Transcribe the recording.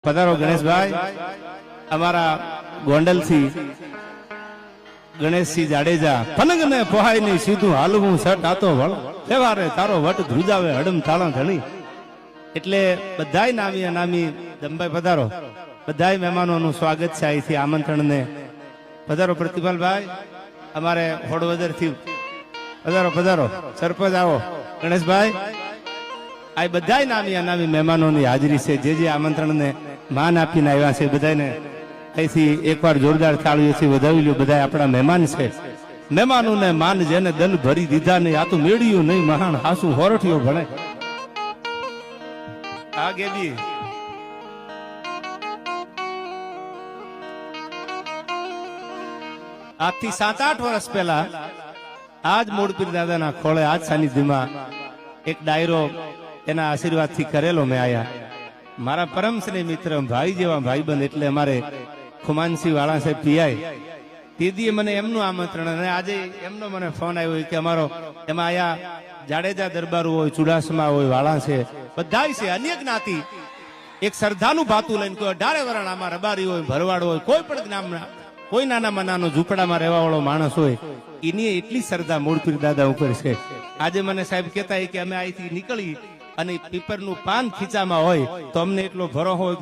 પધારો ગણેશભાઈ, અમારા ગોંડલથી ગણેશસિંહ જાડેજા પનંગ ને પોહાય નહીં સીધું હાલવું સટ આતો વળ તહેવારે તારો વટ ધ્રુજાવે હડમ થાળા ધણી. એટલે બધાય નામી અનામી દમભાઈ પધારો, બધાય મહેમાનોનું સ્વાગત છે અહીંથી આમંત્રણ ને. પધારો પ્રતિપાલભાઈ, અમારે હોડવદર થી પધારો પધારો. સરપંચ આવો. ગણેશભાઈ, આ બધાય નામી અનામી મહેમાનોની હાજરી છે, જે આમંત્રણ ને માન આપીને આવ્યા છે બધાને અહીંથી એકવાર જોરદાર તાળીઓથી વધાવી લ્યો. બધા આપણા મહેમાન છે. મહેમાનોને માન જેને દન ભરી દીધા નહીં, આ તો મેળ્યું નહીં મહાન હાસુ હોરઠિયો ભણે. આ ગેબી આજથી 7-8 વર્ષ પહેલા આજ મોડપીર દાદાના ખોળે આજ સાનિધ્યમાં એક ડાયરો એના આશીર્વાદથી કરેલો મેં આયા. મારા પરમ સ્નેહ મિત્ર ભાઈ જેવા ભાઈબંધ એટલે અમારે ખુમાનસિંહ વાળા સાહેબ પીઆઈ તેદીએ મને એમનું આમંત્રણ, અને આજે એમનો મને ફોન આવ્યો કે અમારો એમાં આયા જાડેજા દરબાર હોય, ચુડાસમા હોય, વાળા છે, બધાય છે, અન્ય જ્ઞાતિ એક શ્રદ્ધાનું ભાતું લઈને કોઈ 18 વરણામાં રબારી હોય, ભરવાડ હોય, કોઈ પણ જ્ઞાનના કોઈ નાનામાં નાનો ઝૂંપડામાં રહેવા વાળો માણસ હોય, એની એટલી શ્રદ્ધા મોડપીર દાદા ઉપર છે. આજે મને સાહેબ કહેતા કે અમે અહીંથી નીકળી અને પીપરનું પાન ખીચામાં હોય તો અમને એટલો ભરો હોય